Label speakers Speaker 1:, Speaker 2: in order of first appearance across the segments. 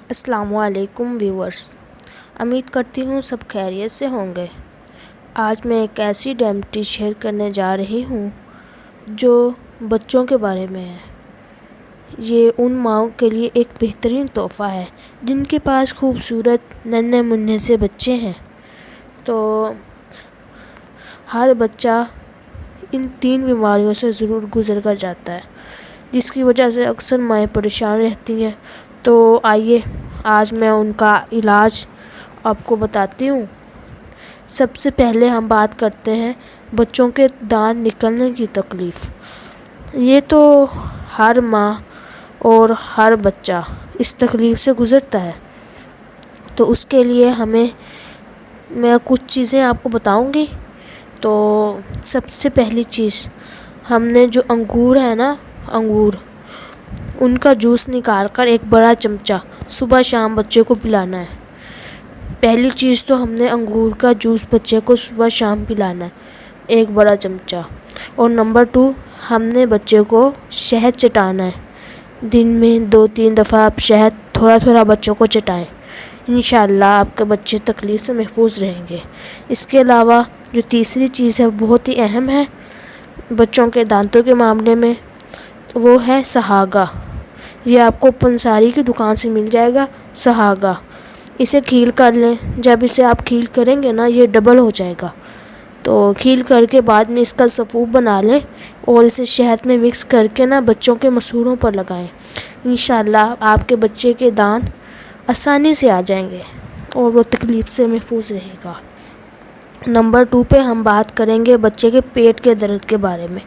Speaker 1: السلام علیکم ویورز، امید کرتی ہوں سب خیریت سے ہوں گے۔ آج میں ایک ایسی ڈیمٹی شیئر کرنے جا رہی ہوں جو بچوں کے بارے میں ہے۔ یہ ان ماؤں کے لیے ایک بہترین تحفہ ہے جن کے پاس خوبصورت ننھے منھے سے بچے ہیں۔ تو ہر بچہ ان 3 بیماریوں سے ضرور گزر کر جاتا ہے، جس کی وجہ سے اکثر مائیں پریشان رہتی ہیں۔ تو آئیے آج میں ان کا علاج آپ کو بتاتی ہوں۔ سب سے پہلے ہم بات کرتے ہیں بچوں کے دانت نکلنے کی تکلیف۔ یہ تو ہر ماں اور ہر بچہ اس تکلیف سے گزرتا ہے، تو اس کے لیے میں کچھ چیزیں آپ کو بتاؤں گی۔ تو سب سے پہلی چیز، ہم نے جو انگور ہے نا، ان کا جوس نکال کر ایک بڑا چمچہ صبح شام بچے کو پلانا ہے۔ پہلی چیز تو ہم نے انگور کا جوس بچے کو صبح شام پلانا ہے، ایک بڑا چمچہ۔ اور نمبر 2، ہم نے بچے کو شہد چٹانا ہے۔ دن میں 2-3 دفعہ آپ شہد تھوڑا تھوڑا بچوں کو چٹائیں، انشاءاللہ آپ کے بچے تکلیف سے محفوظ رہیں گے۔ اس کے علاوہ جو تیسری چیز ہے بہت ہی اہم ہے بچوں کے دانتوں کے معاملے میں، وہ ہے سہاگا۔ یہ آپ کو پنساری کی دکان سے مل جائے گا، سہاگا۔ اسے کھیل کر لیں، جب اسے آپ کھیل کریں گے نا یہ ڈبل ہو جائے گا۔ تو کھیل کر کے بعد میں اس کا سفوف بنا لیں اور اسے شہد میں مکس کر کے نا بچوں کے مسوڑوں پر لگائیں، انشاءاللہ آپ کے بچے کے دانت آسانی سے آ جائیں گے اور وہ تکلیف سے محفوظ رہے گا۔ نمبر 2 پہ ہم بات کریں گے بچے کے پیٹ کے درد کے بارے میں۔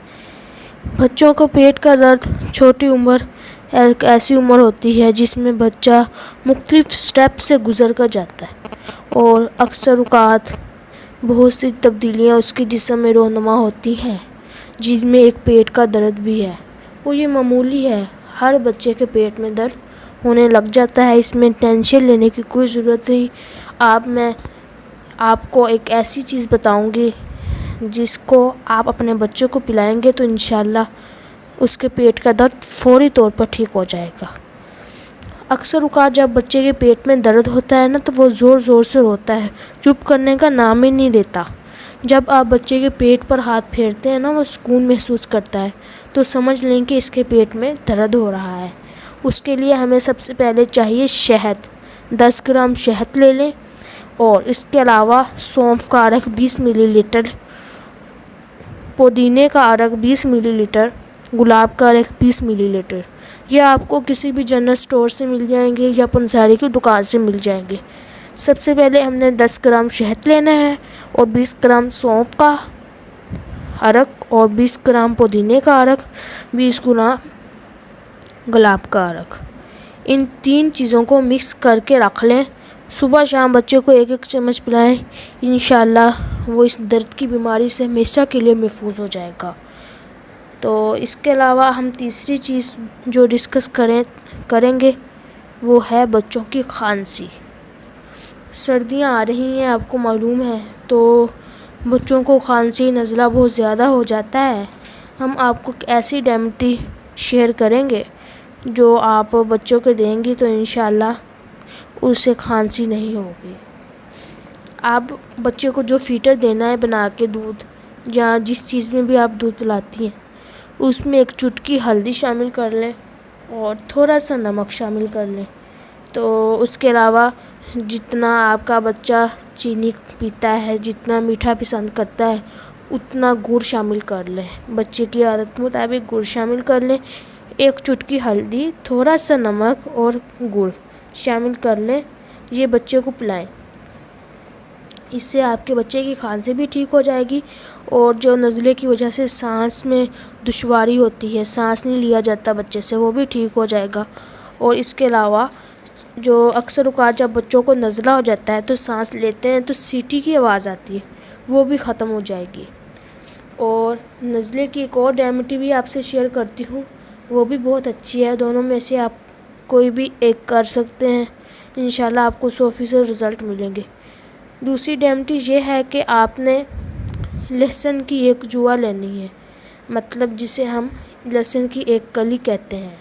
Speaker 1: بچوں کو پیٹ کا درد چھوٹی عمر ایک ایسی عمر ہوتی ہے جس میں بچہ مختلف سٹیپ سے گزر کر جاتا ہے، اور اکثر اوقات بہت سی تبدیلیاں اس کے جسم میں رونما ہوتی ہیں، جن میں ایک پیٹ کا درد بھی ہے۔ وہ یہ معمولی ہے، ہر بچے کے پیٹ میں درد ہونے لگ جاتا ہے، اس میں ٹینشن لینے کی کوئی ضرورت نہیں۔ میں آپ کو ایک ایسی چیز بتاؤں گی جس کو آپ اپنے بچوں کو پلائیں گے تو انشاءاللہ اس کے پیٹ کا درد فوری طور پر ٹھیک ہو جائے گا۔ اکثر اوقات جب بچے کے پیٹ میں درد ہوتا ہے نا تو وہ زور زور سے روتا ہے، چپ کرنے کا نام ہی نہیں لیتا۔ جب آپ بچے کے پیٹ پر ہاتھ پھیرتے ہیں نا وہ سکون محسوس کرتا ہے، تو سمجھ لیں کہ اس کے پیٹ میں درد ہو رہا ہے۔ اس کے لیے ہمیں سب سے پہلے چاہیے شہد، 10 گرام شہد لے لیں، اور اس کے علاوہ سونف کا عرق 20 ملی لیٹر، پودینے کا عرق 20 ملی لیٹر، گلاب کا عرق 20 ملی لیٹر۔ یہ آپ کو کسی بھی جنرل اسٹور سے مل جائیں گے یا پنساری کی دکان سے مل جائیں گے۔ سب سے پہلے ہم نے 10 گرام شہد لینا ہے اور 20 گرام سونف کا عرق اور 20 گرام پودینے کا عرق، 20 گرام گلاب کا عرق۔ ان 3 چیزوں کو مکس کر کے رکھ لیں، صبح شام بچے کو 1-1 چمچ پلائیں، انشاءاللہ وہ اس درد کی بیماری سے ہمیشہ کے لیے محفوظ ہو جائے گا۔ تو اس کے علاوہ ہم تیسری چیز جو ڈسکس کریں گے وہ ہے بچوں کی کھانسی۔ سردیاں آ رہی ہیں، آپ کو معلوم ہے، تو بچوں کو کھانسی نزلہ بہت زیادہ ہو جاتا ہے۔ ہم آپ کو ایسی ڈیمٹی شیئر کریں گے جو آپ بچوں کو دیں گی تو انشاءاللہ اسے کھانسی نہیں ہوگی۔ آپ بچے کو جو فیڈر دینا ہے بنا کے، دودھ یا جس چیز میں بھی آپ دودھ پلاتی ہیں، اس میں 1 چٹکی ہلدی شامل کر لیں اور تھوڑا سا نمک شامل کر لیں۔ تو اس کے علاوہ جتنا آپ کا بچہ چینی پیتا ہے، جتنا میٹھا پسند کرتا ہے، اتنا گڑ شامل کر لیں۔ بچے کی عادت کے مطابق گڑ شامل کر لیں، 1 چٹکی ہلدی، تھوڑا سا نمک اور گڑ شامل کر لیں، یہ بچے کو پلائیں۔ اس سے آپ کے بچے کی کھانسی بھی ٹھیک ہو جائے گی، اور جو نزلے کی وجہ سے سانس میں دشواری ہوتی ہے، سانس نہیں لیا جاتا بچے سے، وہ بھی ٹھیک ہو جائے گا۔ اور اس کے علاوہ جو اکثر اوقات جب بچوں کو نزلہ ہو جاتا ہے تو سانس لیتے ہیں تو سیٹی کی آواز آتی ہے، وہ بھی ختم ہو جائے گی۔ اور نزلے کی ایک اور ڈیمٹی بھی آپ سے شیئر کرتی ہوں، وہ بھی بہت اچھی ہے۔ دونوں میں سے آپ کوئی بھی ایک کر سکتے ہیں، انشاءاللہ آپ کو 100% رزلٹ ملیں گے۔ دوسری ڈیمٹی یہ ہے کہ آپ نے لہسن کی 1 جوا لینی ہے، مطلب جسے ہم لہسن کی 1 کلی کہتے ہیں۔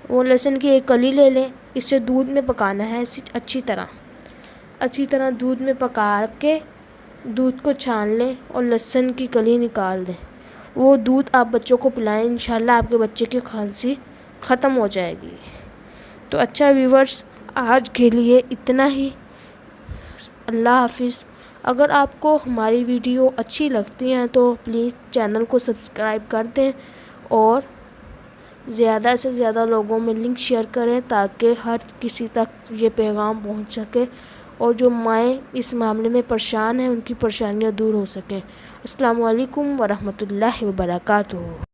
Speaker 1: وہ لہسن کی 1 کلی لے لیں، اسے دودھ میں پکانا ہے اچھی طرح دودھ میں پکا کے دودھ کو چھان لیں اور لہسن کی کلی نکال دیں۔ وہ دودھ آپ بچوں کو پلائیں، انشاءاللہ آپ کے بچے کی کھانسی ختم ہو جائے گی۔ تو اچھا ویورز، آج کے لیے اتنا ہی۔ اللہ حافظ۔ اگر آپ کو ہماری ویڈیو اچھی لگتی ہیں تو پلیز چینل کو سبسکرائب کر دیں اور زیادہ سے زیادہ لوگوں میں لنک شیئر کریں تاکہ ہر کسی تک یہ پیغام پہنچ سکے اور جو مائیں اس معاملے میں پریشان ہیں ان کی پریشانیاں دور ہو سکیں۔ السلام علیکم ورحمۃ اللہ وبرکاتہ۔